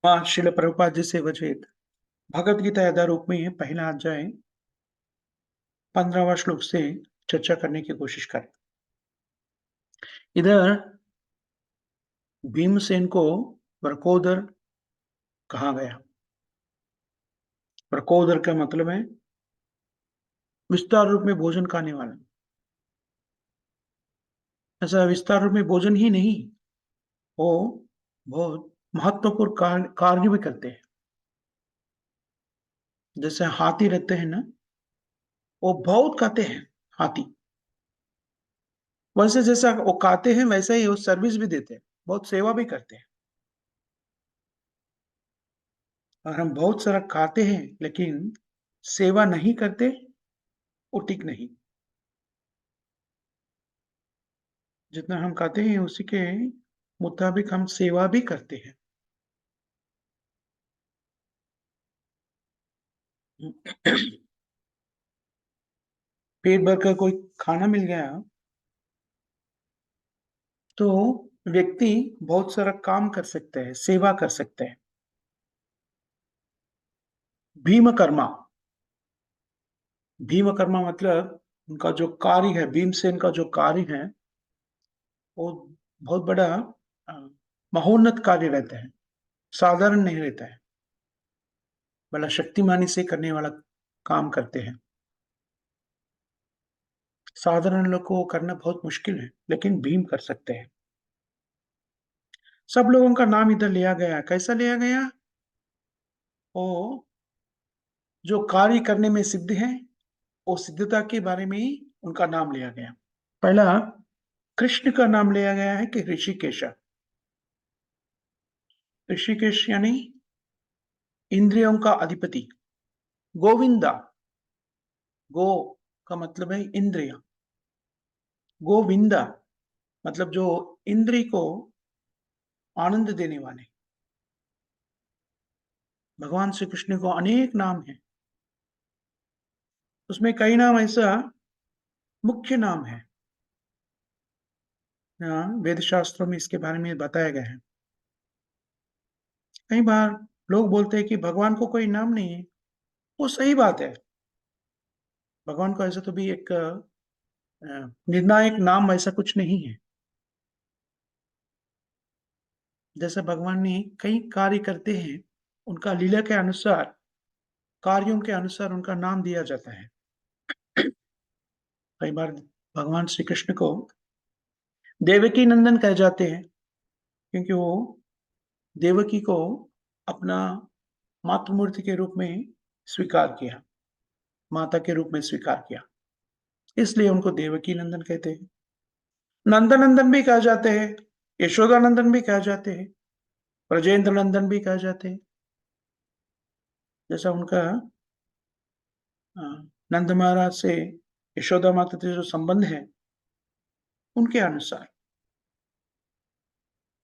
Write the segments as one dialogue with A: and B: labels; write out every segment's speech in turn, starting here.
A: शिल प्रभुपाद जी से वचित भगवद गीता यथा रूप में पहला अध्याय 15वां श्लोक से चर्चा करने की कोशिश करें। इधर भीमसेन को वरकोदर कहा गया। वरकोदर का मतलब है विस्तार रूप में भोजन खाने वाला। ऐसा विस्तार रूप में भोजन ही नहीं, वो बहुत महत्वपूर्ण कार्य भी करते हैं। जैसे हाथी रहते हैं ना, वो बहुत खाते हैं हाथी। वैसे जैसा वो खाते हैं वैसे ही वो सर्विस भी देते हैं, बहुत सेवा भी करते हैं। और हम बहुत सारा खाते हैं लेकिन सेवा नहीं करते, वो ठीक नहीं। जितना हम खाते हैं उसी के मुताबिक हम सेवा भी करते हैं। पेट भरकर कोई खाना मिल गया तो व्यक्ति बहुत सारा काम कर सकते हैं, सेवा कर सकते हैं। भीमकर्मा, भीमकर्मा मतलब उनका जो कार्य है, भीमसेन का जो कार्य है, वो बहुत बड़ा अ, महोन्नत कार्य रहता है, साधारण नहीं रहता है। बड़ा शक्तिमानी से करने वाला काम करते हैं। साधारण लोग को करना बहुत मुश्किल है, लेकिन भीम कर सकते हैं। सब लोगों का नाम इधर लिया गया। कैसा लिया गया? वो जो कार्य करने में सिद्ध है, वो सिद्धता के बारे में ही उनका नाम लिया गया। पहला कृष्ण का नाम लिया गया है कि ऋषिकेश। ऋषिकेश यानी इंद्रियों का अधिपति। गोविंदा, गो का मतलब है इंद्रिय। गोविंदा मतलब जो इंद्रिय को आनंद देने वाले। भगवान श्री कृष्ण को अनेक नाम है, उसमें कई नाम ऐसा मुख्य नाम है। वेद शास्त्रों में इसके बारे में बताया गया है। कई बार लोग बोलते हैं कि भगवान को कोई नाम नहीं है। वो सही बात है। भगवान को ऐसा तो भी एक निर्णायक नाम ऐसा कुछ नहीं है। जैसे भगवान ने कई कार्य करते हैं, उनका लीला के अनुसार, कार्यों के अनुसार उनका नाम दिया जाता है। कई बार भगवान श्री कृष्ण को देवकी नंदन कह जाते हैं, क्योंकि वो देवकी को अपना मातृमूर्ति के रूप में स्वीकार किया, माता के रूप में स्वीकार किया, इसलिए उनको देवकी नंदन कहते हैं। नंदनंदन भी कहा जाते हैं, यशोदा नंदन भी कहा जाते हैं, ब्रजेंद्र नंदन भी कहा जाते हैं। जैसा उनका अ, नंद महाराज से यशोदा माता से जो संबंध है, उनके अनुसार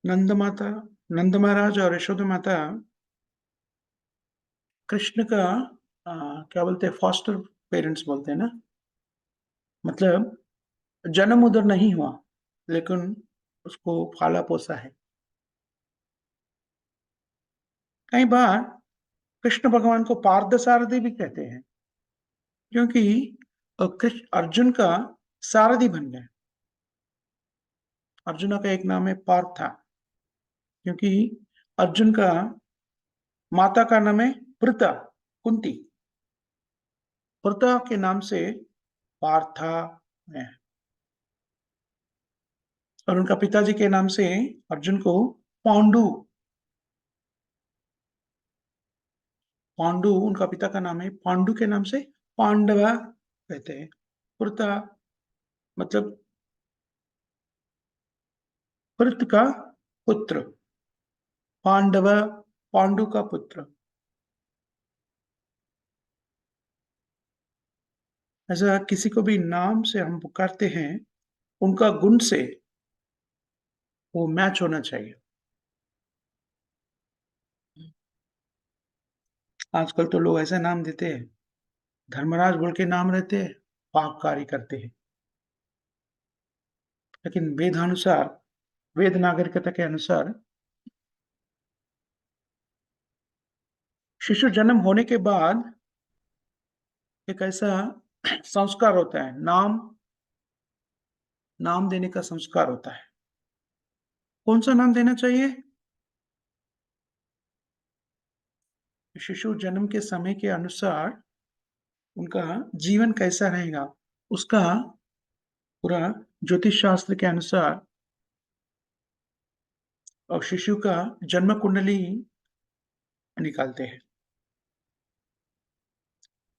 A: नंद माता, नंद महाराज और यशोदा माता कृष्ण का क्या बोलते हैं, फॉस्टर पेरेंट्स बोलते हैं ना। मतलब जन्म उधर नहीं हुआ, लेकिन उसको पाला पोसा है। कई बार कृष्ण भगवान को पार्थसारथी भी कहते हैं, क्योंकि कृष्ण अर्जुन का सारथी बन गए। अर्जुन का एक नाम है पार्था, क्योंकि अर्जुन का माता का नाम है पृथा, कुंती। पृथा के नाम से पार्था है, और उनका पिताजी के नाम से अर्जुन को पांडु, पांडु उनका पिता का नाम है। पांडु के नाम से पांडव कहते हैं। पृथा मतलब पृथ का पुत्र, पांडव पांडु का पुत्र। ऐसा किसी को भी नाम से हम पुकारते हैं, उनका गुण से वो मैच होना चाहिए। आजकल तो लोग ऐसा नाम देते हैं, धर्मराज बोल के नाम रहते हैं, पाप कार्य करते हैं। लेकिन वेदानुसार, वेद नागरिकता के अनुसार शिशु जन्म होने के बाद एक ऐसा संस्कार होता है, नाम देने का संस्कार होता है। कौन-सा नाम देना चाहिए? शिशु जन्म के समय के अनुसार उनका जीवन कैसा रहेगा, उसका पूरा ज्योतिष शास्त्र के अनुसार और शिशु का जन्म कुंडली निकालते हैं।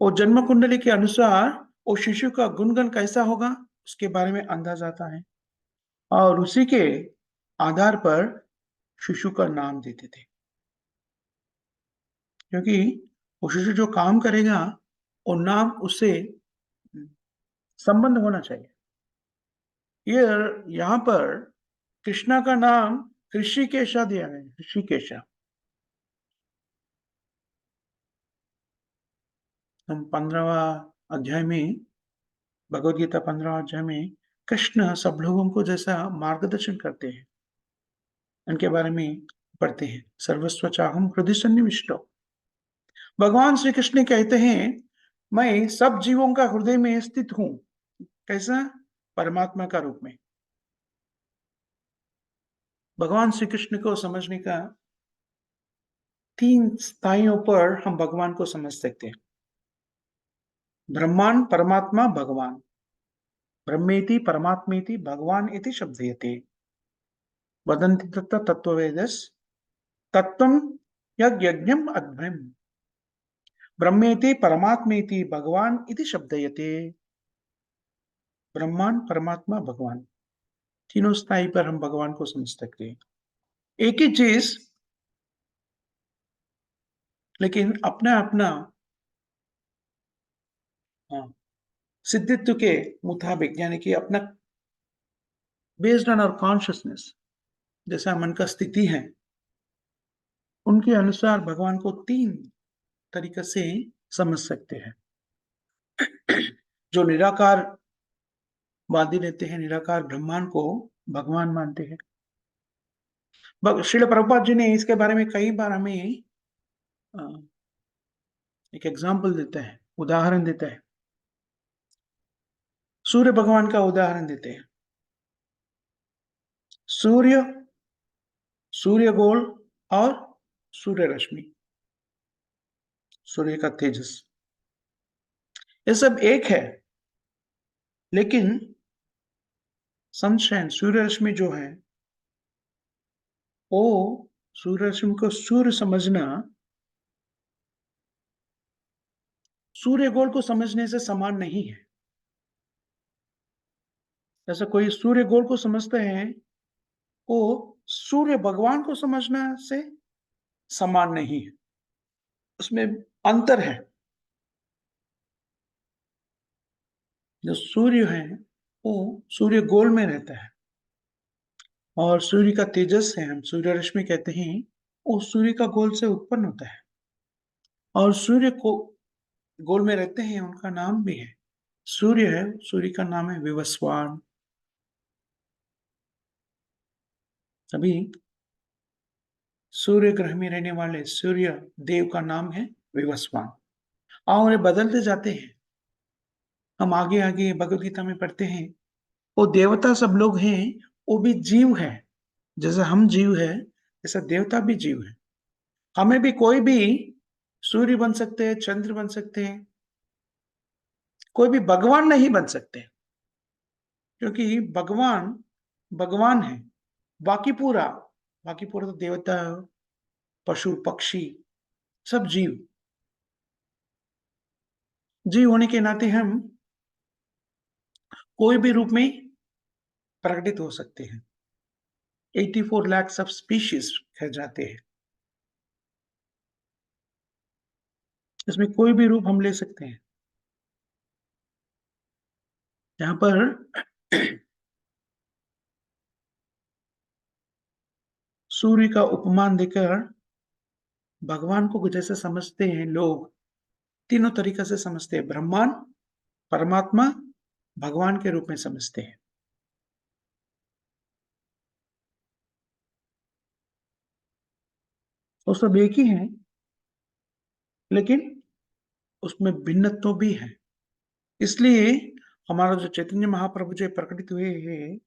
A: और जन्म कुंडली के अनुसार वो शिशु का गुणगन कैसा होगा, उसके बारे में अंदाज़ आता है और उसी के आधार पर शिशु का नाम देते थे। क्योंकि वो शिशु जो काम करेगा, वो नाम उससे संबंध होना चाहिए। ये यहाँ पर कृष्णा का नाम ऋषिकेशा दिया है, ऋषिकेशा। हम 15वाँ अध्याय में, भगवद गीता 15वाँ अध्याय में कृष्ण सब लोगों को जैसा मार्गदर्शन करते हैं, उनके बारे में पढ़ते हैं। सर्वस्व चाहम हृदय सन्निविष्टो। भगवान श्री कृष्ण कहते हैं, मैं सब जीवों का हृदय में स्थित हूँ। कैसा? परमात्मा का रूप में। भगवान श्री कृष्ण को समझने का 3 स्थाइयों पर हम भगवान को समझ सकते हैं। ब्रह्मांड, परमात्मा, भगवान। ब्रह्मेति परमात्मेति भगवान इति शब्दयते। वदन्ति तत्र तत्त्ववेदस् तत्त्वं यज्ञम् अध्वर्यम्। ब्रह्मेति परमात्मेति भगवान इति शब्दयते। ब्रह्मांड, परमात्मा, भगवान, तीनों स्थाई पर हम भगवान को समझ सकते हैं। एक ही चीज, लेकिन अपना-अपना सिद्धित्व के मुताबिक, यानी कि अपना बेस्ड ऑन आवर कॉन्शियसनेस, जैसा मन का स्थिति है, उनके अनुसार भगवान को 3 तरीके से समझ सकते हैं। जो निराकार वादी रहते हैं, निराकार ब्रह्मांड को भगवान मानते हैं। श्रील प्रभुपाद जी ने इसके बारे में कई बार हमें अ, एक एग्जाम्पल देते हैं, उदाहरण देते हैं। सूर्य भगवान का उदाहरण देते हैं। सूर्य, सूर्य गोल और सूर्य रश्मि, सूर्य का तेजस, ये सब एक है। लेकिन सनशाइन, सूर्य रश्मि जो है, वो सूर्य रश्मि को सूर्य समझना सूर्य गोल को समझने से समान नहीं है। जैसे कोई सूर्य गोल को समझते हैं, वो सूर्य भगवान को समझना से समान नहीं है, उसमें अंतर है। जो सूर्य है, वो सूर्य गोल में रहता है और सूर्य का तेजस है, हम सूर्य रश्मि कहते हैं, वो सूर्य का गोल से उत्पन्न होता है और सूर्य को गोल में रहते हैं, उनका नाम भी है सूर्य है। सूर्य का नाम है विवस्वान। अभी सूर्य ग्रह में रहने वाले सूर्य देव का नाम है विवस्वान और ये बदलते जाते हैं। हम आगे आगे भगवत गीता में पढ़ते हैं, वो देवता सब लोग हैं, वो भी जीव है। जैसे हम जीव है, ऐसा देवता भी जीव है। हमें भी कोई भी सूर्य बन सकते हैं, चंद्र बन सकते हैं, कोई भी भगवान नहीं बन सकते, क्योंकि भगवान भगवान है। बाकी पूरा बाकी पूरा तो देवता, पशु, पक्षी, सब जीव। जीव होने के नाते हम कोई भी रूप में प्रकटित हो सकते हैं। 84 लाख सब स्पीशीज कह जाते हैं, इसमें कोई भी रूप हम ले सकते हैं। यहाँ पर सूर्य का उपमान देकर भगवान को जैसे समझते हैं लोग, तीनों तरीके से समझते हैं। ब्रह्मांड, परमात्मा, भगवान के रूप में समझते हैं। वो सब एक ही हैं, लेकिन उसमें भिन्नत्व भी है। इसलिए हमारा जो चैतन्य महाप्रभु जो प्रकटित हुए हैं,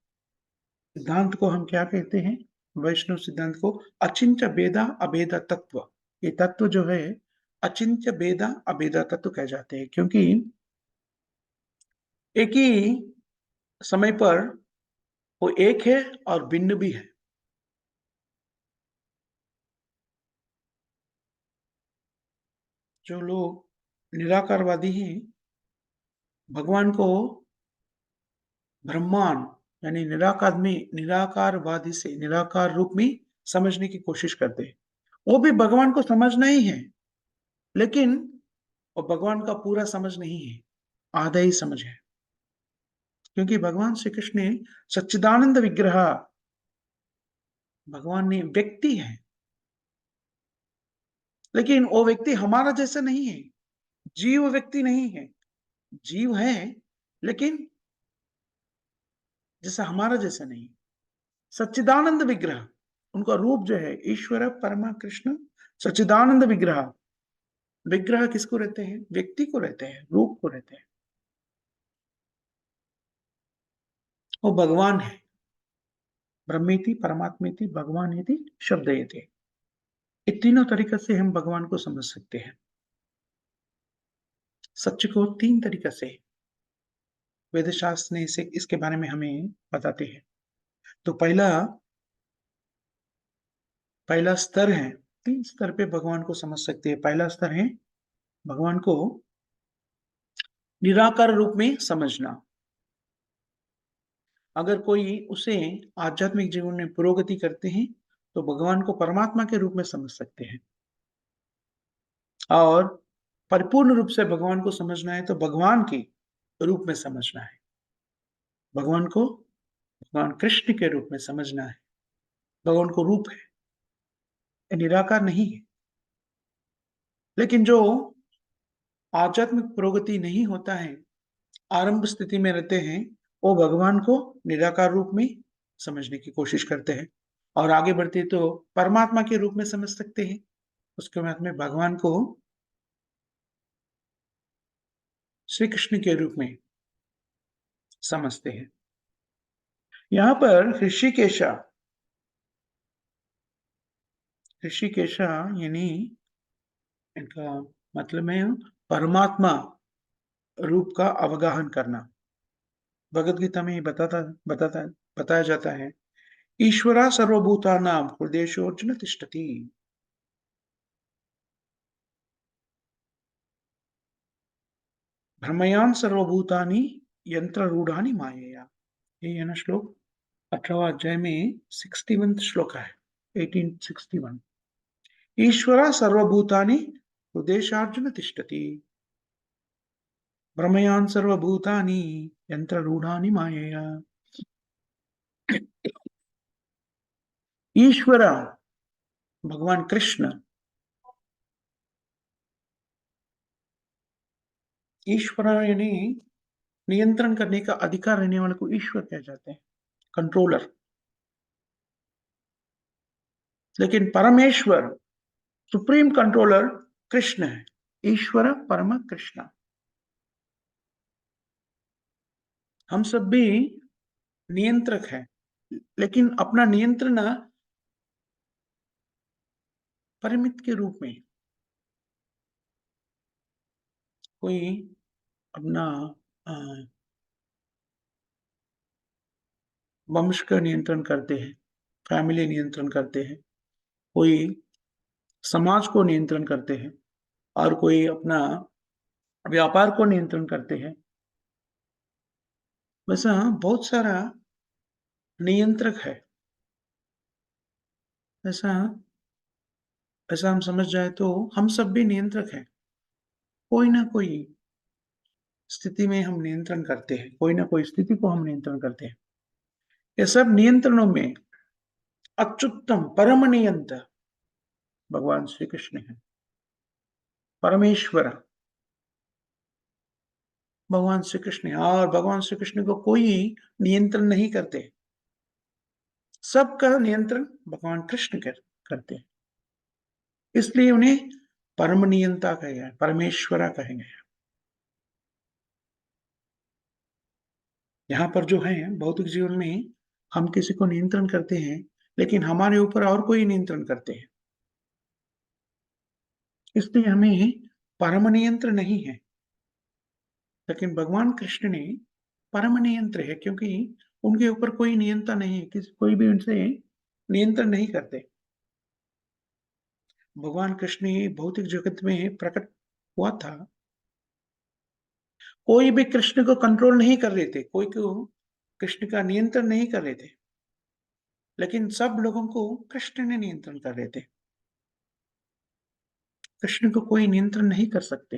A: सिद्धांत को हम क्या कहते हैं? वैष्णव सिद्धांत को अचिंत्य भेदा अभेदा तत्व। ये तत्व जो है अचिंत्य भेदा अभेदा तत्व कह जाते हैं, क्योंकि एक ही समय पर वो एक है और भिन्न भी है। जो लोग निराकारवादी हैं, भगवान को ब्रह्मांड यानी निराकारवादी से निराकार रूप में समझने की कोशिश करते हैं। वो भी भगवान को समझना ही है, लेकिन वो भगवान का पूरा समझ नहीं है, आधा ही समझ है। क्योंकि भगवान श्री कृष्ण ने सच्चिदानंद विग्रह, भगवान ने व्यक्ति है, लेकिन वो व्यक्ति हमारा जैसा नहीं है। जीव व्यक्ति नहीं है, जीव है, लेकिन जैसा हमारा जैसा नहीं। सच्चिदानंद विग्रह, उनका रूप जो है ईश्वर परमा कृष्ण सच्चिदानंद विग्रह। विग्रह किसको रहते हैं? व्यक्ति को रहते हैं, रूप को रहते हैं। वो भगवान है। ब्रह्मेति परमात्मेति भगवानेति शब्दयते। ये तीनों तरीके से हम भगवान को समझ सकते हैं। सच को तीन तरीके से वेद शास्त्र ने इसे इसके बारे में हमें बताते हैं। तो पहला पहला स्तर है, तीन स्तर पे भगवान को समझ सकते हैं। पहला स्तर है भगवान को निराकार रूप में समझना। अगर कोई उसे आध्यात्मिक जीवन में पुरोगति करते हैं, तो भगवान को परमात्मा के रूप में समझ सकते हैं। और परिपूर्ण रूप से भगवान को समझना है तो भगवान के रूप में समझना है। भगवान को भगवान कृष्ण के रूप में समझना है। भगवान को रूप है, ये निराकार नहीं है। लेकिन जो आध्यात्मिक प्रगति नहीं होता है, आरंभ स्थिति में रहते हैं, वो भगवान को निराकार रूप में समझने की कोशिश करते हैं और आगे बढ़ते तो परमात्मा के रूप में समझ सकते हैं। उसके बाद में भगवान को श्री कृष्ण के रूप में समझते हैं। यहां पर ऋषिकेशा यानी इनका मतलब है परमात्मा रूप का अवगाहन करना। भगवत गीता में बताया जाता है, ईश्वरा सर्वभूतानां हृदयेषु तिष्ठति। भ्रमयान सर्वभूतानि यंत्ररूढ़ानि मायया। ये है ना श्लोक 18वां अध्याय में 61 श्लोक है, 1861। ईश्वरा सर्वभूतानि हृदयेषु तिष्ठति। भ्रमयान सर्वभूतानि यंत्ररूढ़ानि मायया। ईश्वर भगवान कृष्ण, ईश्वर यानी नियंत्रण करने का अधिकार रहने वाले को ईश्वर कह जाते हैं, कंट्रोलर। लेकिन परमेश्वर सुप्रीम कंट्रोलर कृष्ण है, ईश्वर परम कृष्ण। हम सब भी नियंत्रक हैं, लेकिन अपना नियंत्रण परिमित के रूप में। कोई अपना वंश का नियंत्रण करते हैं, फैमिली नियंत्रण करते हैं, कोई समाज को नियंत्रण करते हैं और कोई अपना व्यापार को नियंत्रण करते हैं। वैसा बहुत सारा नियंत्रक है। ऐसा ऐसा हम समझ जाए तो हम सब भी नियंत्रक हैं। कोई ना कोई स्थिति में हम नियंत्रण करते हैं, कोई ना कोई स्थिति को हम नियंत्रण करते हैं। ये सब नियंत्रणों में अच्युतम परम नियंत्र भगवान श्री कृष्ण है। परमेश्वर भगवान श्री कृष्ण है और भगवान श्री कृष्ण को कोई नियंत्रण नहीं करते। सबका नियंत्रण भगवान कृष्ण करते हैं। इसलिए उन्हें परम नियंता कहे गए, परमेश्वरा कहे गए। यहाँ पर जो है भौतिक जीवन में हम किसी को नियंत्रण करते हैं, लेकिन हमारे ऊपर और कोई नियंत्रण करते हैं। इसलिए हमें परम नियंत्र नहीं है, लेकिन भगवान कृष्ण ने परम नियंत्र है, क्योंकि उनके ऊपर कोई नियंता नहीं है, कोई भी उनसे नियंत्रण नहीं करते। भगवान कृष्ण ही भौतिक जगत में प्रकट हुआ था। कोई भी कृष्ण को कंट्रोल नहीं कर रहे थे, कोई को कृष्ण का नियंत्रण नहीं कर रहे थे, लेकिन सब लोगों को कृष्ण ने नियंत्रण कर रहे थे। कृष्ण को कोई नियंत्रण नहीं कर सकते।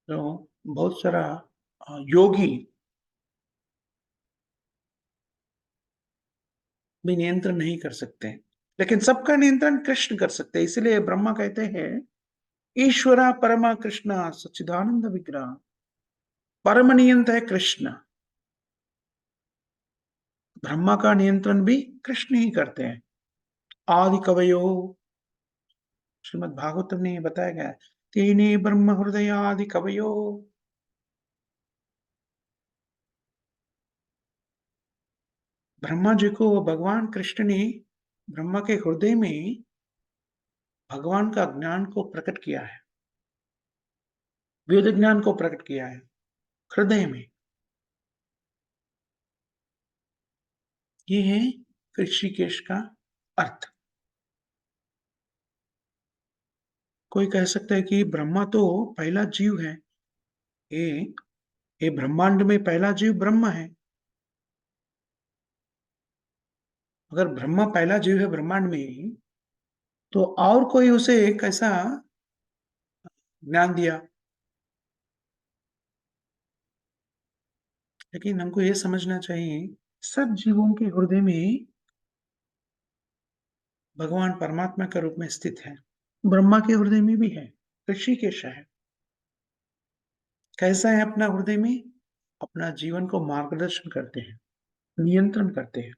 A: तो बहुत सारा योगी भी नियंत्रण नहीं कर सकते, लेकिन सबका नियंत्रण कृष्ण कर सकते हैं। इसलिए ब्रह्मा कहते हैं, ईश्वरा परमा कृष्ण सच्चिदानंद विग्रह। परम नियंत्र है कृष्ण। ब्रह्मा का नियंत्रण भी कृष्ण ही करते हैं। आदि कवयो, श्रीमद् भागवतम में बताया गया है, तीन ब्रह्म हृदय आदि कवयो। ब्रह्मा जी को भगवान कृष्ण ने ब्रह्मा के हृदय में भगवान का ज्ञान को प्रकट किया है, वेद ज्ञान को प्रकट किया है हृदय में। ये है ऋषिकेश का अर्थ। कोई कह सकता है कि ब्रह्मा तो पहला जीव है, ये ये ब्रह्मांड में पहला जीव ब्रह्मा है। अगर ब्रह्मा पहला जीव है ब्रह्मांड में, तो और कोई उसे कैसा ज्ञान दिया? लेकिन हमको ये समझना चाहिए, सब जीवों के हृदय में भगवान परमात्मा के रूप में स्थित है। ब्रह्मा के हृदय में भी है, ऋषिकेश है। कैसा है अपना हृदय में? अपना जीवन को मार्गदर्शन करते हैं, नियंत्रण करते हैं।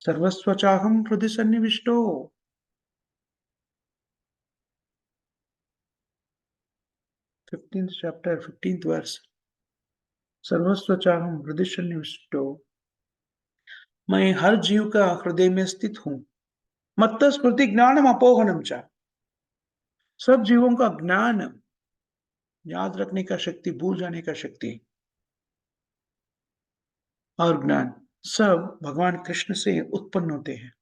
A: सर्वस्व चाहम हृदय सन्निविष्टो। 15th chapter 15th verse। सर्वस्व चाहम हृदय सन्निविष्टो। मैं हर जीव का हृदय में स्थित हूं। मत्त स्मृति ज्ञानम अपोहनम च। सब जीवों का ज्ञान, याद रखने का शक्ति, भूल जाने का शक्ति और ज्ञान, सब भगवान कृष्ण से उत्पन्न होते हैं।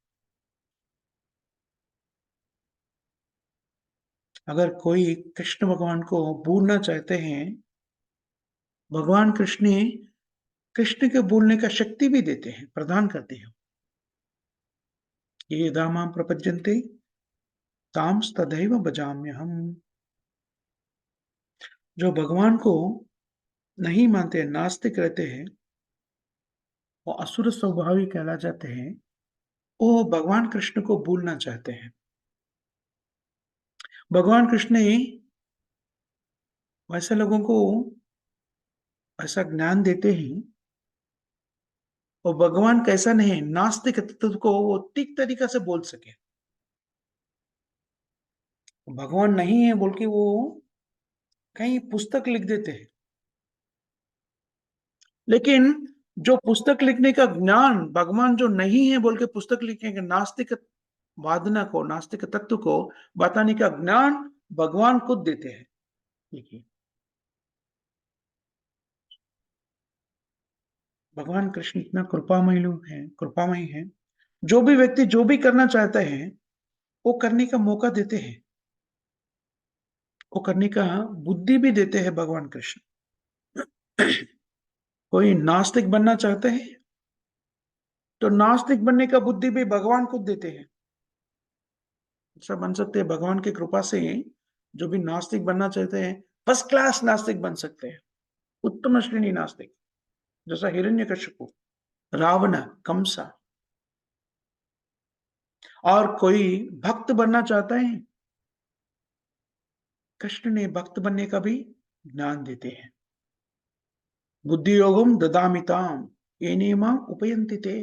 A: अगर कोई कृष्ण भगवान को भूलना चाहते हैं, भगवान कृष्ण के भूलने का शक्ति भी देते हैं, प्रदान करते हैं। ये दामां प्रपद्यन्ते ताम तदैव भजाम्य हम। जो भगवान को नहीं मानते, नास्तिक रहते हैं, वो असुर स्वभावी कहला जाते हैं। वो भगवान कृष्ण को भूलना चाहते हैं। भगवान कृष्ण वैसे लोगों को ऐसा ज्ञान देते हैं, और भगवान कैसा नहीं, नास्तिक तत्व को वो ठीक तरीका से बोल सके। भगवान नहीं है बोल के वो कहीं पुस्तक लिख देते हैं, लेकिन जो पुस्तक लिखने का ज्ञान, भगवान जो नहीं है बोल के पुस्तक लिखने का नास्तिक वादना को, नास्तिक तत्व को बताने का ज्ञान भगवान खुद देते हैं। देखिए, भगवान कृष्ण इतना कृपामय है, कृपामय है। जो भी व्यक्ति जो भी करना चाहता है, वो करने का मौका देते हैं, वो करने का बुद्धि भी देते हैं भगवान कृष्ण। कोई नास्तिक बनना चाहते हैं, तो नास्तिक बनने का बुद्धि भी भगवान खुद देते हैं। ऐसा बन सकते हैं भगवान की कृपा से, जो भी नास्तिक बनना चाहते हैं, फर्स्ट क्लास नास्तिक बन सकते हैं, उत्तम श्रेणी नास्तिक, जैसा हिरण्यकशिपु, रावण, कंसा। और कोई भक्त बनना चाहता है, कृष्ण ने भक्त बनने का भी ज्ञान देते हैं। बुद्धि योगम ददामिताम, ये नियमा उपयंति ते।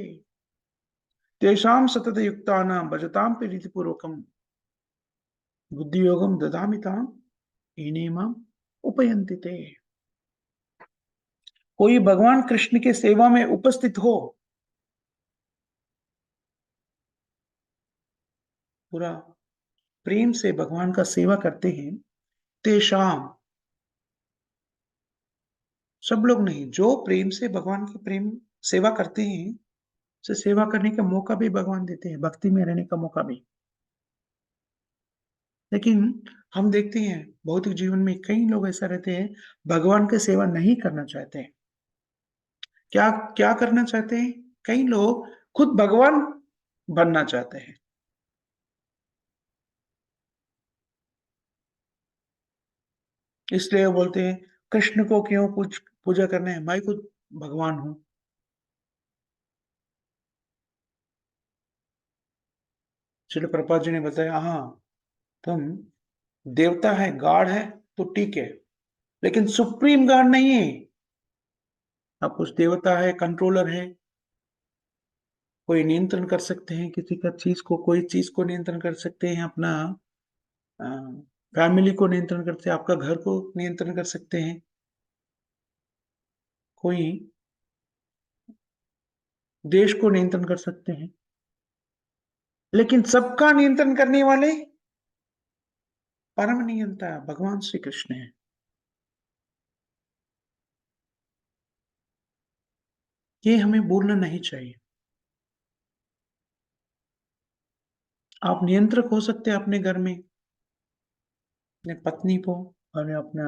A: तेषां सततयुक्तानां भजतां प्रीतिपूर्वकं बुद्धियोगं ददामि ताम् येने माम् उपयन्ति ते। कोई भगवान कृष्ण के सेवा में उपस्थित हो, पूरा प्रेम से भगवान का सेवा करते हैं, तेषाम, सब लोग नहीं, जो प्रेम से भगवान की प्रेम सेवा करते हैं, उसे सेवा करने का मौका भी भगवान देते हैं, भक्ति में रहने का मौका भी। लेकिन हम देखते हैं भौतिक जीवन में कई लोग ऐसा रहते हैं, भगवान की सेवा नहीं करना चाहते हैं। क्या क्या करना चाहते हैं? कई लोग खुद भगवान बनना चाहते हैं। इसलिए वो बोलते हैं, कृष्ण को क्यों पूजा करना है? मैं खुद भगवान हूँ। श्रील प्रभुपाद जी ने बताया, हाँ, तुम देवता है, गॉड है, तो ठीक है, लेकिन सुप्रीम गॉड नहीं है। आप कुछ देवता है, कंट्रोलर है, कोई नियंत्रण कर सकते हैं किसी का चीज को, कोई चीज को नियंत्रण कर सकते हैं, अपना फैमिली को नियंत्रण करते हैं, आपका घर को नियंत्रण कर सकते हैं, कोई देश को नियंत्रण कर सकते हैं, लेकिन सबका नियंत्रण करने वाले परम नियंता भगवान श्री कृष्ण है। ये हमें भूलना नहीं चाहिए। आप नियंत्रक हो सकते हैं अपने घर में, अपने पत्नी को और अपना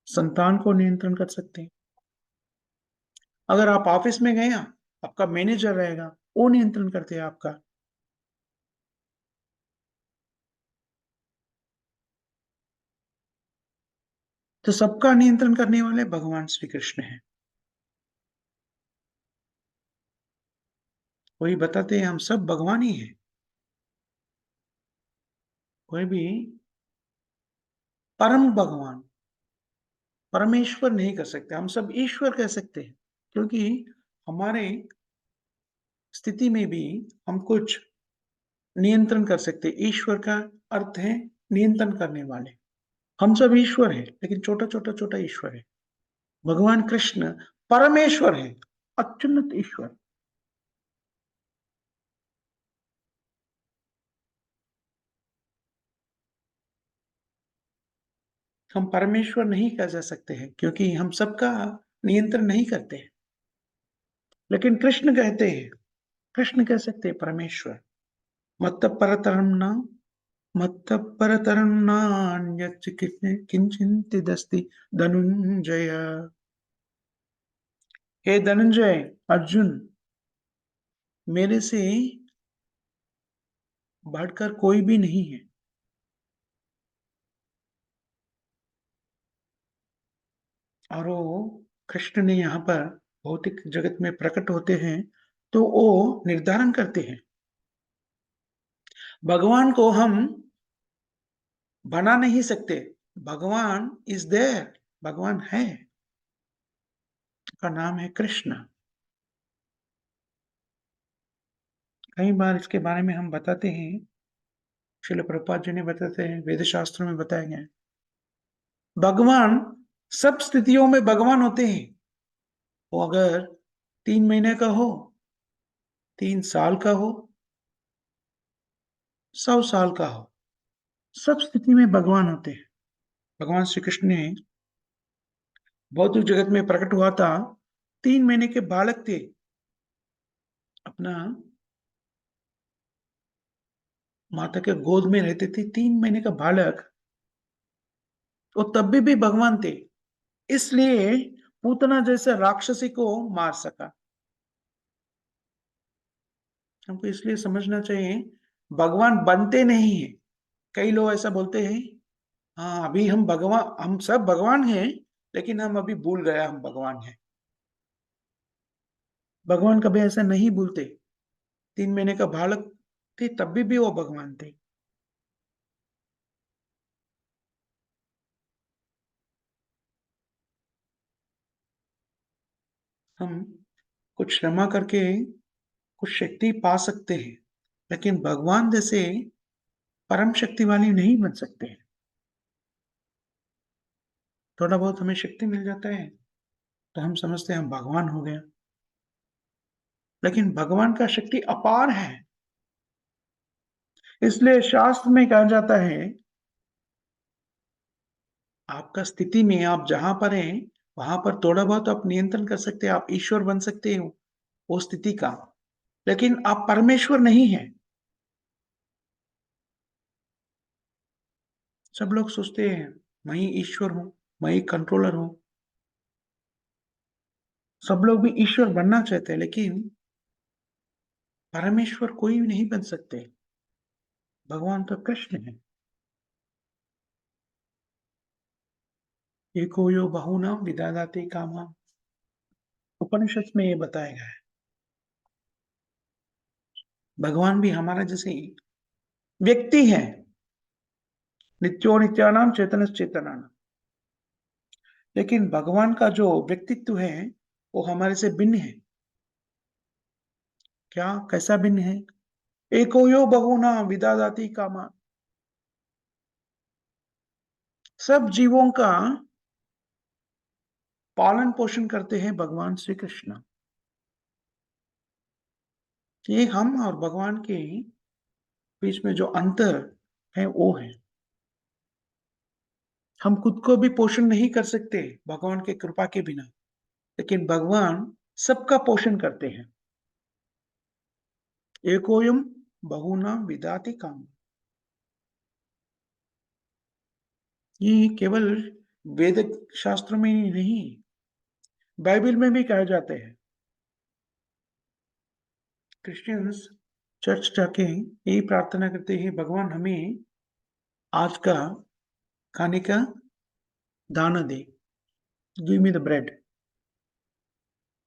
A: संतान को नियंत्रण कर सकते हैं। अगर आप ऑफिस में गए, आपका मैनेजर रहेगा, वो नियंत्रण करते हैं आपका। तो सबका नियंत्रण करने वाले भगवान श्री कृष्ण हैं। वही बताते हैं, हम सब भगवान ही हैं। कोई भी परम भगवान, परमेश्वर नहीं कर सकते, हम सब ईश्वर कह सकते हैं, क्योंकि हमारे स्थिति में भी हम कुछ नियंत्रण कर सकते हैं। ईश्वर का अर्थ है नियंत्रण करने वाले। हम सब ईश्वर हैं, लेकिन छोटा छोटा छोटा ईश्वर है। भगवान कृष्ण परमेश्वर है, अत्युन्नत ईश्वर। हम परमेश्वर नहीं कह जा सकते हैं, क्योंकि हम सबका नियंत्रण नहीं करते हैं। लेकिन कृष्ण कहते हैं, कृष्ण कह सकते हैं परमेश्वर। मत्त परतरम न, मत्त परतरम नान्यत् किंचिदिदस्ति धनुंजय। हे धनंजय, अर्जुन, मेरे से बढ़कर कोई भी नहीं है। और वो कृष्ण ने यहाँ पर भौतिक जगत में प्रकट होते हैं, तो वो निर्धारण करते हैं, भगवान को हम बना नहीं सकते। भगवान इज देयर, भगवान है, का नाम है कृष्ण। कई बार इसके बारे में हम बताते हैं, श्रील प्रभुपाद जी ने बताते हैं, वेद शास्त्रों में बताया गया है, भगवान सब स्थितियों में भगवान होते हैं। वो अगर 3 महीने का हो, 3 साल का हो, 100 साल का हो, सब स्थिति में भगवान होते हैं। भगवान श्री कृष्ण ने भौतिक जगत में प्रकट हुआ था, 3 महीने के बालक थे, अपना माता के गोद में रहते थे, 3 महीने का बालक। वो तब भी भगवान थे, इसलिए पूतना जैसे राक्षसी को मार सका। हमको इसलिए समझना चाहिए, भगवान बनते नहीं है। कई लोग ऐसा बोलते हैं, हाँ अभी हम भगवान, हम सब भगवान हैं, लेकिन हम अभी भूल गए हम भगवान हैं। भगवान कभी ऐसा नहीं भूलते। 3 महीने का बालक थे, तब भी वो भगवान थे। हम कुछ क्षमा करके कुछ शक्ति पा सकते हैं, लेकिन भगवान जैसे परम शक्ति वाले नहीं बन सकते हैं। थोड़ा बहुत हमें शक्ति मिल जाता है, तो हम समझते हैं हम भगवान हो गए। लेकिन भगवान का शक्ति अपार है। इसलिए शास्त्र में कहा जाता है, आपका स्थिति में आप जहाँ पर हैं, वहाँ पर थोड़ा बहुत आप नियंत्रण कर सकते हैं, आप ईश्वर बन सकते हो, वो स्थिति का। लेकिन आप परमेश्वर नहीं हैं। सब लोग सोचते हैं, मैं ही ईश्वर हूँ, मैं ही कंट्रोलर हूँ। सब लोग भी ईश्वर बनना चाहते हैं, लेकिन परमेश्वर कोई भी नहीं बन सकते। भगवान तो कृष्ण है। एको यो बहुनाम विदधाति कामान्। उपनिषद में ये बताया गया है। भगवान भी हमारा जैसे ही व्यक्ति है। नित्यो नित्यानाम चेतनश्चेतनानाम। लेकिन भगवान का जो व्यक्तित्व है, वो हमारे से भिन्न है। क्या, कैसा भिन्न है? एको यो बहुनाम विदधाति कामान्। सब जीवों का पालन पोषण करते हैं भगवान श्री कृष्ण। ये हम और भगवान के बीच में जो अंतर है, वो है। हम खुद को भी पोषण नहीं कर सकते भगवान के कृपा के बिना, लेकिन भगवान सबका पोषण करते हैं। एकोयम बहुनाम विदाति काम। ये केवल वेद शास्त्र में ही नहीं, बाइबल में भी कहा जाते हैं। क्रिश्चियंस चर्च जाके यही प्रार्थना करते हैं, भगवान हमें आज का खाने का दाना दे, गिव मी द ब्रेड।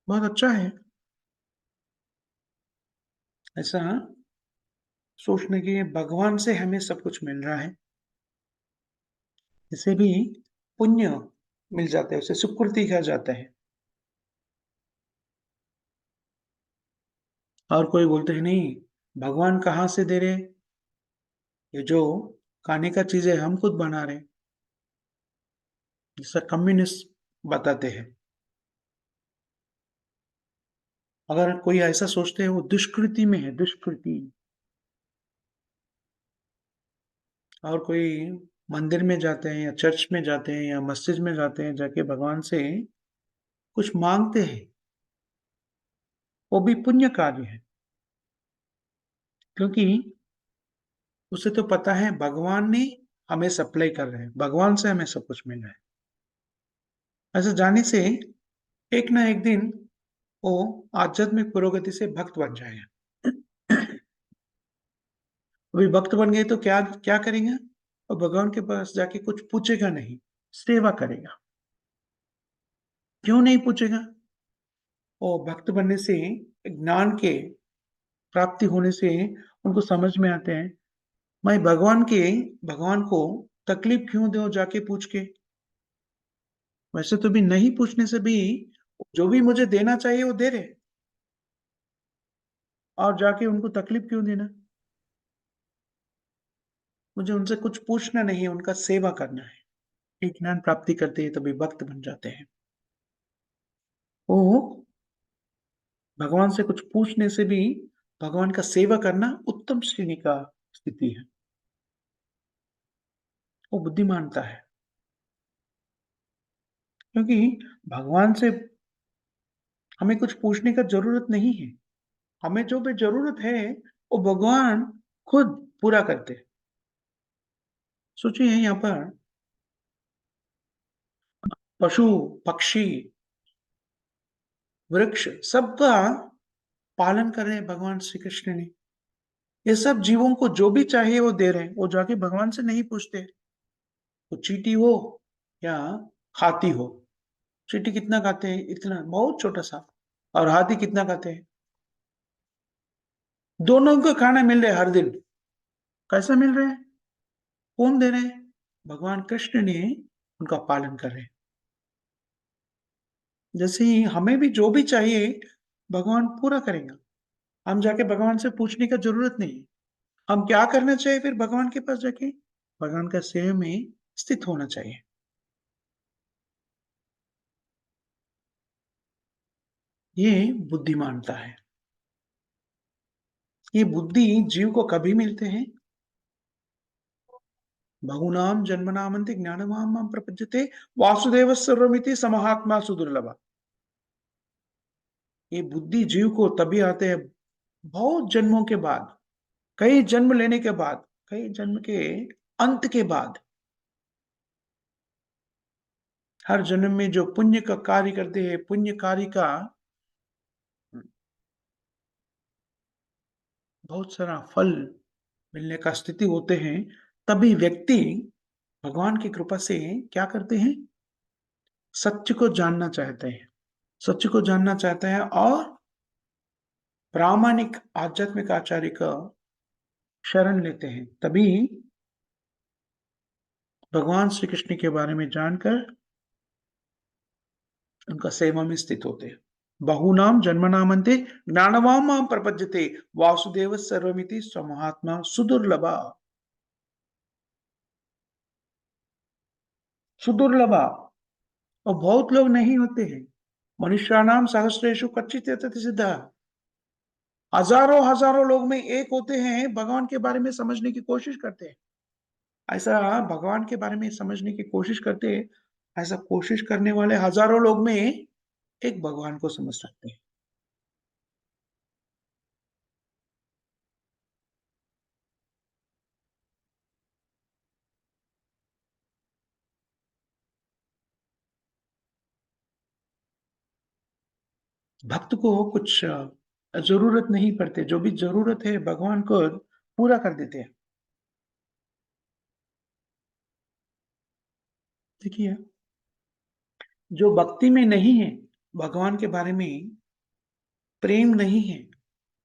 A: बहुत अच्छा है ऐसा सोचने की, भगवान से हमें सब कुछ मिल रहा है। इसे भी पुण्य मिल जाता है, उसे सुकृति कहा जाता है। और कोई बोलते हैं नहीं, भगवान कहाँ से दे रहे, ये जो खाने का चीजें हम खुद बना रहे, जैसा कम्युनिस्ट बताते हैं। अगर कोई ऐसा सोचते हैं, वो दुष्कृति में है, दुष्कृति। और कोई मंदिर में जाते हैं या चर्च में जाते हैं या मस्जिद में जाते हैं, जाके भगवान से कुछ मांगते हैं, वो भी पुण्य कार्य है। क्योंकि उसे तो पता है भगवान ने हमें सप्लाई कर रहे हैं, भगवान से हमें सब कुछ मिल रहा है। ऐसा जाने से एक ना एक दिन वो आध्यात्मिक पुरोगति से भक्त बन जाएगा। अभी भक्त बन गए तो क्या क्या करेंगे? और भगवान के पास जाके कुछ पूछेगा नहीं, सेवा करेगा। क्यों नहीं पूछेगा? वो भक्त बनने से, ज्ञान के प्राप्ति होने से उनको समझ में आते हैं, मैं भगवान को तकलीफ क्यों दो जाके पूछ के। वैसे तो भी नहीं पूछने से भी जो भी मुझे देना चाहिए वो दे रहे, और जाके उनको तकलीफ क्यों देना। मुझे उनसे कुछ पूछना नहीं है, उनका सेवा करना है। एक ज्ञान प्राप्ति करते हैं तभी भक्त बन जाते हैं। वो भगवान से कुछ पूछने से भी भगवान का सेवा करना उत्तम श्रेणी का स्थिति है। वो बुद्धिमानता है। क्योंकि भगवान से हमें कुछ पूछने का जरूरत नहीं है। हमें जो भी जरूरत है, वो भगवान खुद पूरा करते हैं। सोचिए यहाँ पर पशु, पक्षी, वृक्ष सबका पालन कर रहे हैं भगवान श्री कृष्ण ने। ये सब जीवों को जो भी चाहिए वो दे रहे हैं, वो जाके भगवान से नहीं पूछते। वो चींटी हो या हाथी हो। चींटी कितना खाते हैं? इतना बहुत छोटा सा। और हाथी कितना खाते हैं? दोनों को खाना मिल रहा है हर दिन। कैसा मिल रहा है? कौन दे रहे हैं? भगवान कृष्ण ने उनका पालन कर रहे हैं। जैसे ही हमें भी जो भी चाहिए, भगवान पूरा करेगा। हम जाके भगवान से पूछने का ज़रूरत नहीं। हम क्या करना चाहिए फिर भगवान के पास जाके? भगवान का सेवा में स्थित होना चाहिए। ये बुद्धिमानता है। ये बुद्धि जीव को कभी मिलते हैं? बहुनाम जन्मनामन्ते ज्ञानवान मां प्रपद्यते वासुदेवः सर्वमिति समहात्मा सुदुर्लभः। ये बुद्धि जीव को तभी आते हैं बहुत जन्मों के बाद, कई जन्म लेने के बाद, कई जन्म के अंत के बाद, हर जन्म में जो पुण्य का कार्य करते हैं, पुण्य कार्य का बहुत सारा फल मिलने का स्थिति होते हैं, तभी व्यक्ति भगवान की कृपा से क्या करते हैं? सत्य को जानना चाहते हैं। सत्य को जानना चाहते हैं और प्रामाणिक आध्यात्मिक आचार्य का शरण लेते हैं। तभी भगवान श्री कृष्ण के बारे में जानकर उनका सेवा में स्थित होते हैं। बहूनाम जन्मनामन्ते ज्ञानवान मां प्रपद्यते वासुदेव सर्वमिति स्वमहात्मा सुदुर्लभा। सुदुर्लभा और बहुत लोग नहीं होते हैं। मनुष्याणाम सहस्रेषु कच्चित् यतति सिद्धः। हजारों हजारों लोग में एक होते हैं भगवान के बारे में समझने की कोशिश करते हैं। ऐसा भगवान के बारे में समझने की कोशिश करते हैं, ऐसा कोशिश करने वाले हजारों लोग में एक भगवान को समझ सकते हैं। भक्त को कुछ ज़रूरत नहीं पड़ती, जो भी ज़रूरत है भगवान को पूरा कर देते हैं। देखिए, जो भक्ति में नहीं है, भगवान के बारे में प्रेम नहीं है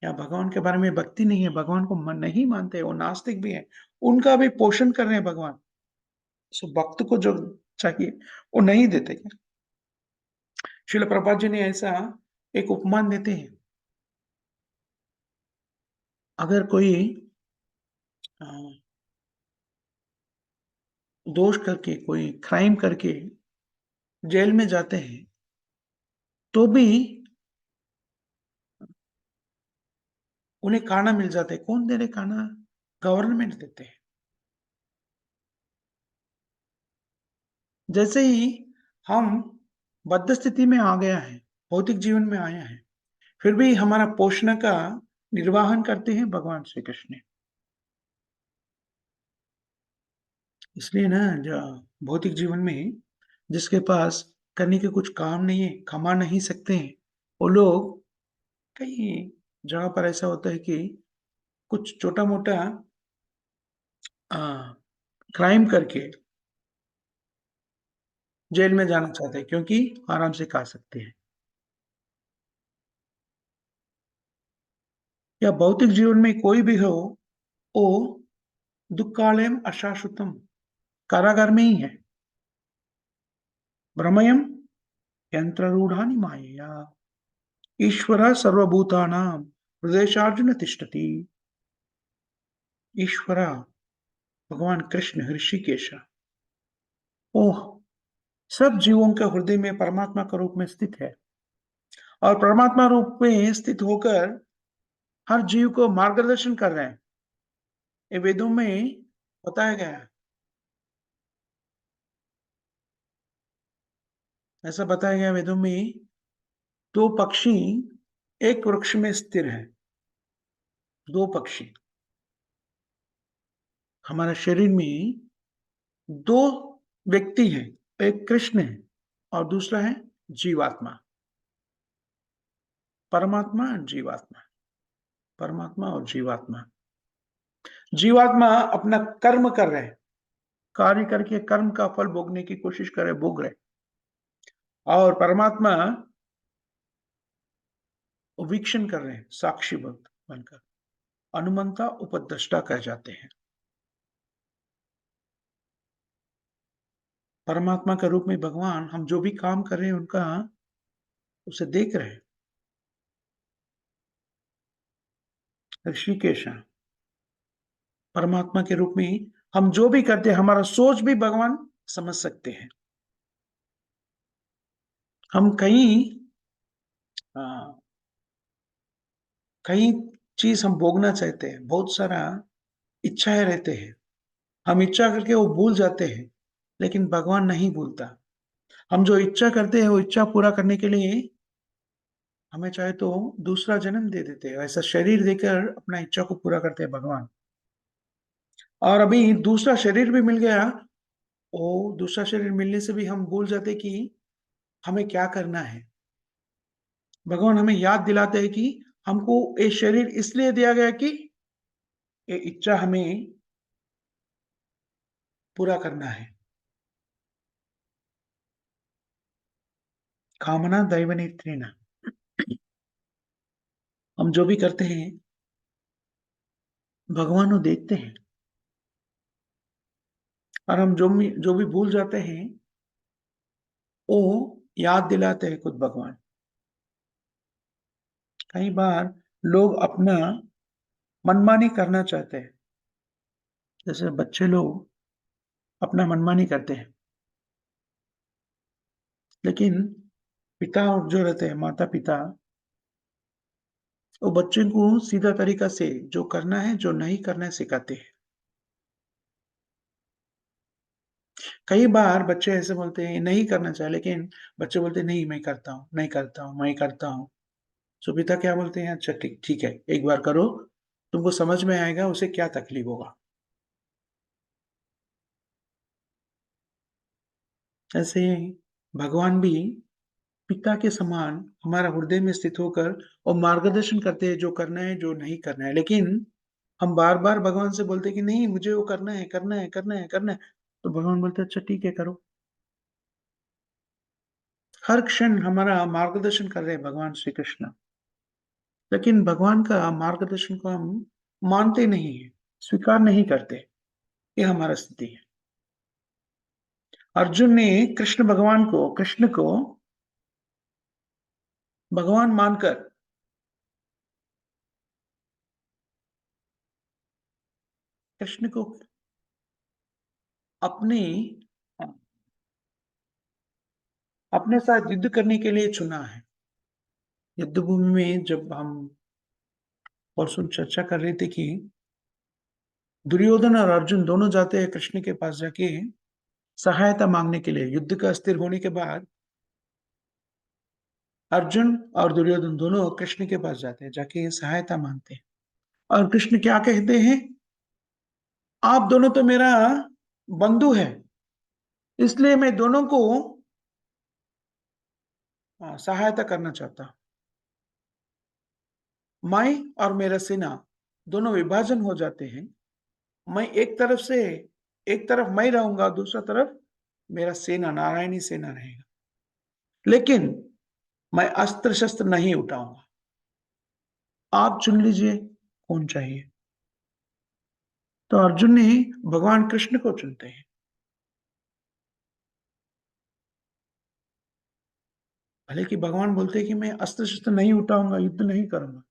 A: या भगवान के बारे में भक्ति नहीं है, भगवान को मन नहीं मानते, वो नास्तिक भी हैं, उनका भी पोषण कर रहे हैं भगवान। सो भक्त को जो चाहिए, वो नहीं देते क्या? श्रील प्रभुपाद जी ने ऐसा एक उपमान देते हैं, अगर कोई अ, दोष करके, कोई क्राइम करके जेल में जाते हैं, तो भी उन्हें खाना मिल जाता है। कौन दे रहे खाना? गवर्नमेंट देते हैं। जैसे ही हम बद्ध स्थिति में आ गया है, भौतिक जीवन में आया है, फिर भी हमारा पोषण का निर्वाहन करते हैं भगवान श्री कृष्ण। इसलिए ना जो भौतिक जीवन में जिसके पास करने के कुछ काम नहीं है, कमा नहीं सकते हैं, वो लोग कई जगह पर ऐसा होता है कि कुछ छोटा-मोटा अ, क्राइम करके जेल में जाना चाहते हैं क्योंकि आराम से खा सकते हैं। या भौतिक जीवन में कोई भी हो, वो दुःखालयम् अशाश्वतम्, कारागार में ही है। भ्रमयम् यन्त्ररूढानि मायया, ईश्वरः सर्वभूतानां हृदयेषार्जुन तिष्ठति। ईश्वर भगवान कृष्ण ऋषिकेश, ओह! सब जीवों के हृदय में परमात्मा के रूप में स्थित है और परमात्मा रूप में स्थित होकर हर जीव को मार्गदर्शन कर रहे हैं। ये वेदों में बताया गया है। ऐसा बताया गया है वेदों में 2 पक्षी एक वृक्ष में स्थिर हैं, 2 पक्षी। हमारे शरीर में 2 व्यक्ति हैं, एक कृष्ण है और दूसरा है जीवात्मा, परमात्मा और जीवात्मा, परमात्मा और जीवात्मा। जीवात्मा अपना कर्म कर रहे हैं, कार्य करके कर्म का फल भोगने की कोशिश कर रहे, भोग रहे और परमात्मा वीक्षण कर रहे हैं, साक्षी बनकर। अनुमंता उपद्रष्टा कह जाते हैं। परमात्मा के रूप में भगवान हम जो भी काम कर रहे हैं उनका उसे देख रहे हैं। ऋषिकेश परमात्मा के रूप में हम जो भी करते हैं, हमारा सोच भी भगवान समझ सकते हैं। हम कई चीज हम भोगना चाहते हैं, बहुत सारा इच्छाएं रहते हैं, हम इच्छा करके वो भूल जाते हैं, लेकिन भगवान नहीं भूलता। हम जो इच्छा करते हैं वो इच्छा पूरा करने के लिए हमें चाहे तो दूसरा जन्म दे देते हैं, ऐसा शरीर देकर अपना इच्छा को पूरा करते हैं भगवान। और अभी दूसरा शरीर भी मिल गया, वो दूसरा शरीर मिलने से भी हम भूल जाते कि हमें क्या करना है। भगवान हमें याद दिलाते हैं कि हमको ये शरीर इसलिए दिया गया कि ये इच्छा हमें पूरा करना है। कामना दैवनेत्रेण, हम जो भी करते हैं भगवान वो देखते हैं, और हम जो भी भूल जाते हैं वो याद दिलाते हैं खुद भगवान। कई बार लोग अपना मनमानी करना चाहते हैं, जैसे बच्चे लोग अपना मनमानी करते हैं, लेकिन पिता जो रहते हैं, माता पिता, वो बच्चे को सीधा तरीका से जो करना है जो नहीं करना है सिखाते हैं। कई बार बच्चे ऐसे बोलते हैं नहीं करना चाहिए, लेकिन बच्चे बोलते हैं नहीं मैं करता हूँ, नहीं करता हूँ, मैं करता हूँ। तो पिता क्या बोलते हैं, अच्छा ठीक ठीक है, एक बार करो, तुमको समझ में आएगा उसे क्या तकलीफ होगा। ऐसे भगवान भी पिता के समान हमारा हृदय में स्थित होकर और मार्गदर्शन करते हैं जो करना है जो नहीं करना है। लेकिन हम बार बार भगवान से बोलते हैं कि नहीं मुझे वो करना है, करना है, करना है, करना है। तो भगवान बोलते हैं अच्छा ठीक है करो। हर क्षण हमारा मार्गदर्शन कर रहे हैं भगवान श्री कृष्ण, लेकिन भगवान का मार्गदर्शन को हम मानते नहीं है, स्वीकार नहीं करते। ये हमारा स्थिति है। अर्जुन ने कृष्ण को भगवान मानकर कृष्ण को अपने अपने साथ युद्ध करने के लिए चुना है। युद्ध भूमि में जब हम परसों चर्चा कर रहे थे कि दुर्योधन और अर्जुन दोनों जाते हैं कृष्ण के पास जाके सहायता मांगने के लिए। युद्ध का अस्थिर होने के बाद अर्जुन और दुर्योधन दोनों कृष्ण के पास जाते हैं, जाके सहायता मांगते हैं। और कृष्ण क्या कहते हैं, आप दोनों तो मेरा बंधु है, इसलिए मैं दोनों को सहायता करना चाहता हूं। मैं और मेरा सेना दोनों विभाजन हो जाते हैं। मैं एक तरफ मैं रहूंगा, दूसरा तरफ मेरा सेना नारायणी सेना रहेगा, लेकिन मैं अस्त्र शस्त्र नहीं उठाऊंगा। आप चुन लीजिए कौन चाहिए। तो अर्जुन ने भगवान कृष्ण को चुनते हैं। भले कि भगवान बोलते हैं कि मैं अस्त्र शस्त्र नहीं उठाऊंगा, युद्ध नहीं करूंगा,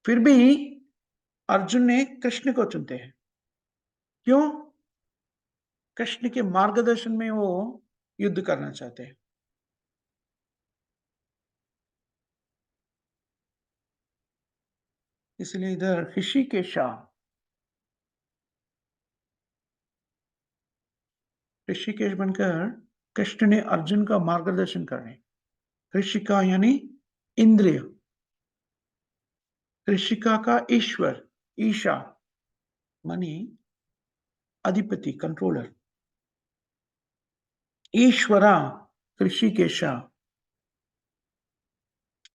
A: फिर भी अर्जुन ने कृष्ण को चुनते हैं। क्यों? कृष्ण के मार्गदर्शन में वो युद्ध करना चाहते हैं। इसलिए इधर ऋषिकेश बनकर कृष्ण ने अर्जुन का मार्गदर्शन करने। ऋषिका यानी इंद्रिय, ऋषिका का ईश्वर, ईशा मानी अधिपति, कंट्रोलर। ईश्वरा ऋषिकेशा।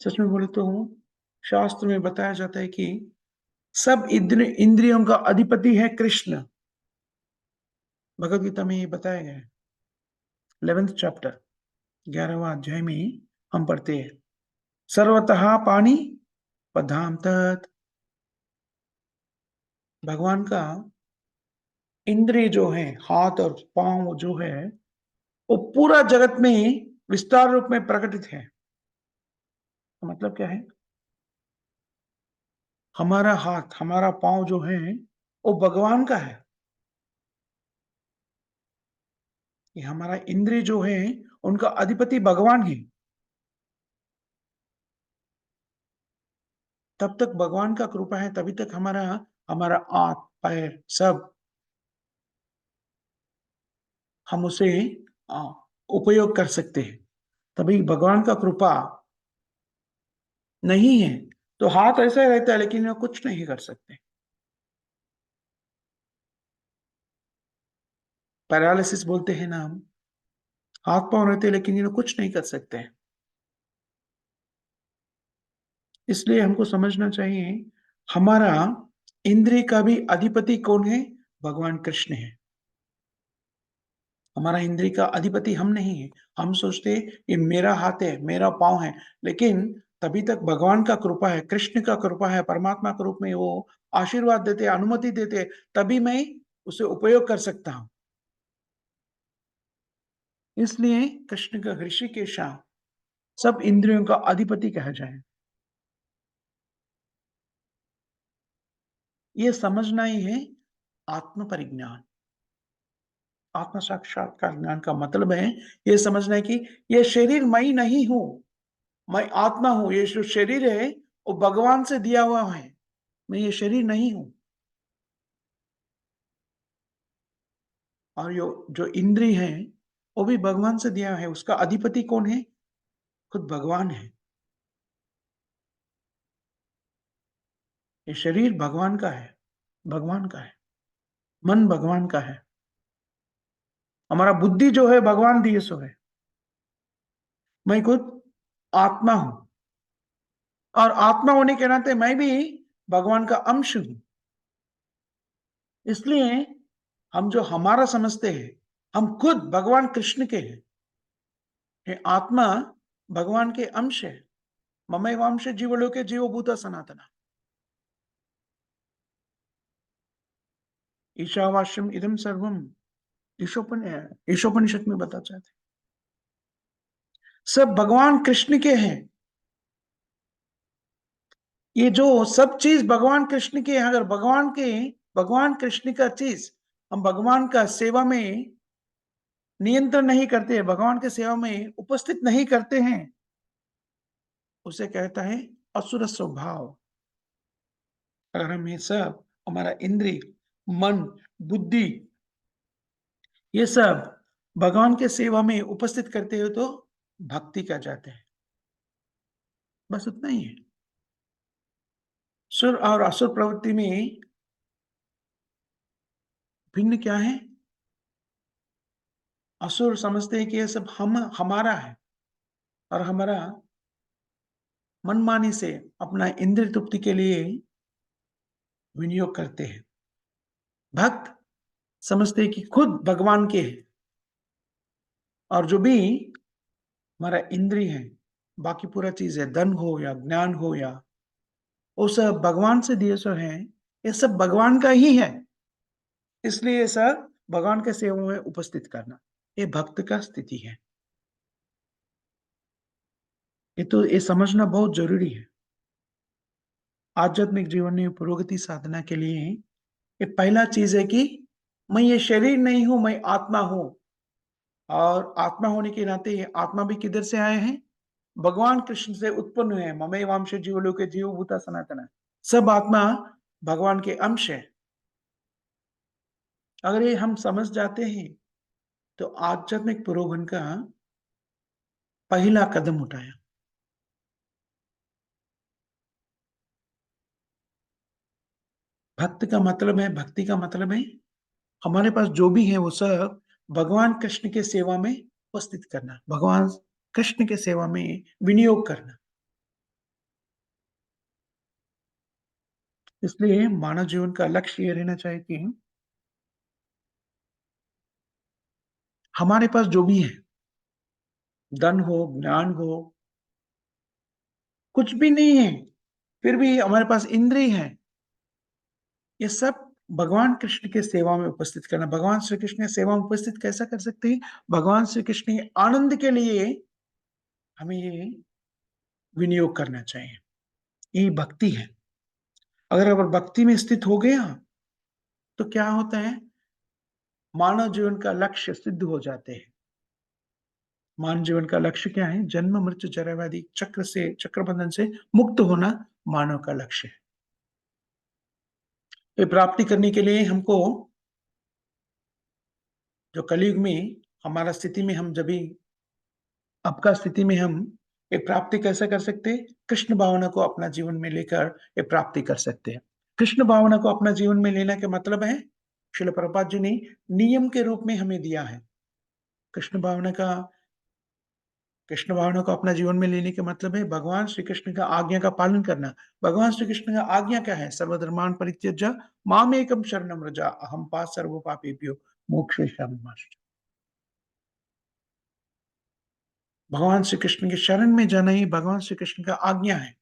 A: सच में बोले तो शास्त्र में बताया जाता है कि सब इंद्रियों का अधिपति है कृष्ण। भगवत गीता में ये बताया गया है। 11th चैप्टर 11वां अध्याय में हम पढ़ते हैं सर्वतः पानी पधाम तत्। भगवान का इंद्रिय जो है, हाथ और पांव जो है, वो पूरा जगत में विस्तार रूप में प्रकटित है। तो मतलब क्या है, हमारा हाथ, हमारा पाँव जो है, वो भगवान का है। ये हमारा इंद्रिय जो है, उनका अधिपति भगवान है। तब तक भगवान का कृपा है, तभी तक हमारा हमारा आँख, पैर सब हम उसे अ, उपयोग कर सकते हैं। तभी भगवान का कृपा नहीं है, तो हाथ ऐसा ही रहता है लेकिन वो कुछ नहीं कर सकते। पैरालिसिस बोलते हैं ना हम, हाथ-पाँव रहते हैं लेकिन ये लोग कुछ नहीं कर सकते हैं। इसलिए हमको समझना चाहिए, हमारा इंद्रिय का भी अधिपति कौन है? भगवान कृष्ण है। हमारा इंद्रिय का अधिपति हम नहीं हैं। हम सोचते हैं ये मेरा हाथ है, मेरा पाँव है, लेकिन तभी तक भगवान का कृपा है, कृष्ण का कृपा है, परमात्मा के रूप में वो आशीर्वाद देते हैं, अनुमति देते हैं, तभी मैं उसे उपयोग कर सकता हूँ। इसलिए कृष्ण का ऋषिकेश सब इंद्रियों का अधिपति कहा जाए। ये समझना ही है आत्म परिज्ञान। आत्म साक्षात्कार ज्ञान का मतलब है, ये समझना है कि ये शरीर मैं नहीं हूँ, मैं आत्मा हूँ। ये जो शरीर है, वो भगवान से दिया हुआ है। मैं ये शरीर नहीं हूँ। और जो इंद्रिय है, वो भी भगवान से दिया है। उसका अधिपति कौन है? खुद भगवान है। ये शरीर भगवान का है, भगवान का है। मन भगवान का है। हमारा बुद्धि जो है भगवान दिए सो है। मैं खुद आत्मा हूँ और आत्मा होने के नाते मैं भी भगवान का अंश हूँ। इसलिए हम जो हमारा समझते हैं, हम खुद भगवान कृष्ण के हैं। ये आत्मा भगवान के अंश है। ममैवांश जीवलोके जीवभूता सनातना। ईशावास्यम इदम सर्वम ईशोपनिषद में बता चाहते हैं। सब भगवान कृष्ण के हैं। ये जो सब चीज भगवान कृष्ण के हैं, अगर भगवान कृष्ण का चीज हम भगवान का सेवा में नियंत्रण नहीं करते, भगवान के सेवा में उपस्थित नहीं करते हैं, उसे कहता है असुर स्वभाव। अगर हम ये सब हमारा इंद्रिय, मन, बुद्धि ये सब भगवान के सेवा में उपस्थित करते हो तो भक्ति कह जाते हैं। बस उतना ही है। सुर और असुर प्रवृत्ति में भिन्न क्या है? असुर समझते हैं कि ये सब हम हमारा है और हमारा मनमानी से अपना इंद्रिय तृप्ति के लिए विनियोग करते हैं। भक्त समझते हैं कि खुद भगवान के हैं और जो भी हमारा इंद्रिय है, बाकी पूरा चीज है, धन हो या ज्ञान हो या वो सब भगवान से दिए सो है, ये सब भगवान का ही है। इसलिए ये सब भगवान के सेवा में उपस्थित करना, ये भक्त का स्थिति है। ये समझना बहुत जरूरी है। आध्यात्मिक जीवन में पुरोगति साधना के लिए ये पहला चीज है कि मैं ये शरीर नहीं हूं, मैं आत्मा हूं। और आत्मा होने के नाते ये आत्मा भी किधर से आए हैं? भगवान कृष्ण से उत्पन्न हुए हैं। ममैव वांश जीवलोके जीवभूता सनातना। सब आत्मा भगवान के अंश है। अगर ये हम समझ जाते हैं तो आध्यात्मिक पुरोगमन का पहला कदम उठाया। भक्त का मतलब है, भक्ति का मतलब है हमारे पास जो भी है वो सब भगवान कृष्ण के सेवा में उपस्थित करना, भगवान कृष्ण के सेवा में विनियोग करना। इसलिए मानव जीवन का लक्ष्य ये रहना चाहिए कि हमारे पास जो भी है, धन हो, ज्ञान हो, कुछ भी नहीं है, फिर भी हमारे पास इंद्रिय है, ये सब भगवान कृष्ण के सेवा में उपस्थित करना। भगवान श्री कृष्ण के सेवा में उपस्थित कैसा कर सकते हैं? भगवान श्री कृष्ण के आनंद के लिए हमें ये विनियोग करना चाहिए। ये भक्ति है। अगर भक्ति में स्थित हो गया तो क्या होता है, मानव जीवन का लक्ष्य सिद्ध हो जाते हैं। मानव जीवन का लक्ष्य क्या है? जन्म मृत्यु जरा व्याधि चक्र बंधन से मुक्त होना मानव का लक्ष्य है। ये प्राप्ति करने के लिए हमको जो कलयुग में हमारा स्थिति में हम जब भी अब का स्थिति में हम ये प्राप्ति कैसे कर सकते हैं? कृष्ण भावना को अपना जीवन में लेकर ये प्राप्ति कर सकते हैं। कृष्ण भावना को अपना जीवन में लेने का मतलब है, श्रील प्रभुपाद जी ने नियम के रूप में हमें दिया है। कृष्ण भावना का कृष्ण भावना को अपना जीवन में लेने का मतलब है भगवान श्री कृष्ण का आज्ञा का पालन करना। भगवान श्री कृष्ण का आज्ञा क्या है? सर्वधर्मान् परित्यज्य मामेकं शरणं व्रज अहं सर्व पापेभ्यो मोक्षयिष्यामि। भगवान श्री कृष्ण के शरण में जाना ही भगवान श्री कृष्ण का आज्ञा है।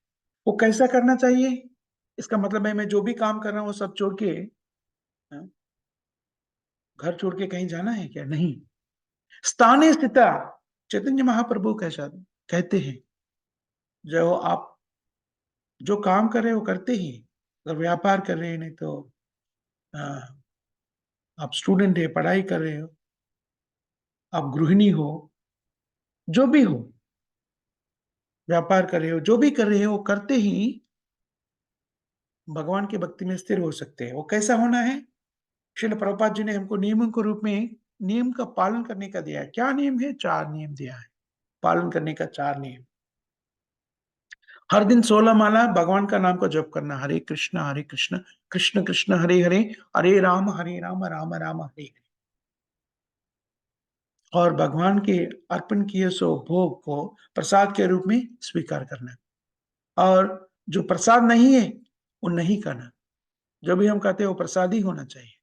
A: वो कैसा करना चाहिए? इसका मतलब है मैं जो भी काम कर रहा हूँ वो सब छोड़ के घर छोड़ के कहीं जाना है क्या? नहीं। स्थाने स्थिता चैतन्य महाप्रभु कैसा कहते हैं, जो आप जो काम कर रहे हो करते ही, अगर व्यापार कर रहे हैं नहीं तो अ, आप स्टूडेंट है, पढ़ाई कर रहे हो, आप गृहिणी हो, जो भी हो, व्यापार कर रहे हो, जो भी कर रहे हो, वो करते ही भगवान की भक्ति में स्थिर हो सकते हैं। वो कैसा होना है? श्रील प्रभुपाद जी ने हमको नियमों के रूप में नियम का पालन करने का दिया है। क्या नियम है? 4 नियम दिया है। पालन करने का 4 नियम। हर दिन 16 माला भगवान का नाम का जप करना, हरे कृष्ण, कृष्ण कृष्ण हरे हरे, हरे राम, राम राम हरे हरे। और भगवान के अर्पण किए सो भोग को प्रसाद के रूप में स्वीकार करना। और जो प्रसाद नहीं है, वो नहीं खाना। जो भी हम कहते हैं वो प्रसाद ही होना चाहिए।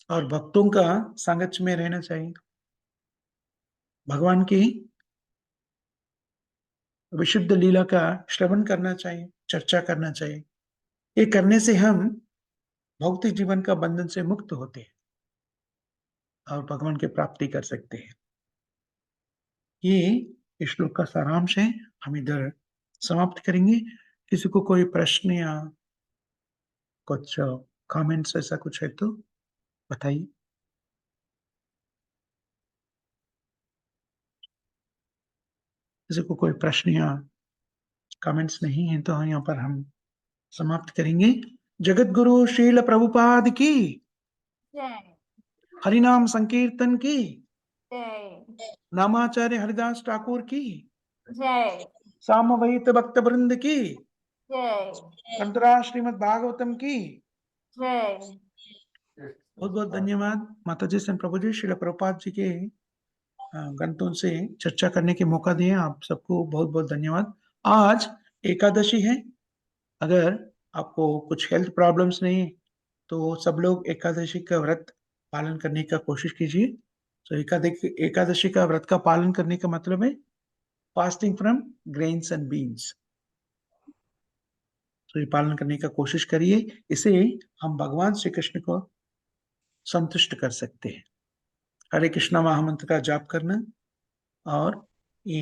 A: और भक्तों का सांगत्य में रहना चाहिए। भगवान की विशुद्ध लीला का श्रवण करना चाहिए, चर्चा करना चाहिए। ये करने से हम भौतिक जीवन का बंधन से मुक्त होते हैं और भगवान की प्राप्ति कर सकते हैं। ये इस श्लोक का सारांश है। हम इधर समाप्त करेंगे। किसी को कोई प्रश्न या कुछ कमेंट्स ऐसा कुछ है तो बताइए। किसी को कोई प्रश्न या कमेंट्स नहीं है तो यहाँ पर हम समाप्त करेंगे। जगत गुरु श्रील प्रभुपाद की
B: जय
A: हरिनाम संकीर्तन की,
B: जय
A: नामाचार्य हरिदास ठाकुर की,
B: जय
A: सामवेद भक्त वृंद की,
B: जय
A: अंतरा श्रीमद भागवतम की।
B: जय।
A: बहुत बहुत धन्यवाद माता जी सन प्रभु जी श्रील प्रभुपाद जी के ग्रंथों से चर्चा करने के मौका दिए। आप सबको बहुत बहुत धन्यवाद। आज एकादशी है। अगर आपको कुछ हेल्थ प्रॉब्लम्स नहीं है तो सब लोग एकादशी का व्रत पालन करने का कोशिश कीजिए। तो एकादशी का व्रत का पालन करने का मतलब है fasting from grains and beans. तो ये पालन करने का कोशिश करिए। इसे हम भगवान श्री कृष्ण को संतुष्ट कर सकते हैं। हरे कृष्णा महामंत्र का जाप करना और ये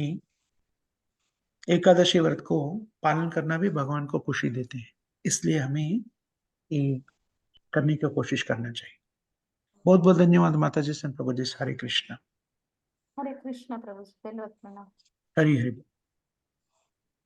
A: एकादशी व्रत को पालन करना भी भगवान को खुशी देते हैं। इसलिए हमें ये करने की कोशिश करना चाहिए। बहुत बहुत धन्यवाद माता जी सन प्रभु जी। हरे कृष्णा।
B: हरे कृष्ण प्रभु जी, धन्यवाद प्रणाम।
A: हरि हरि।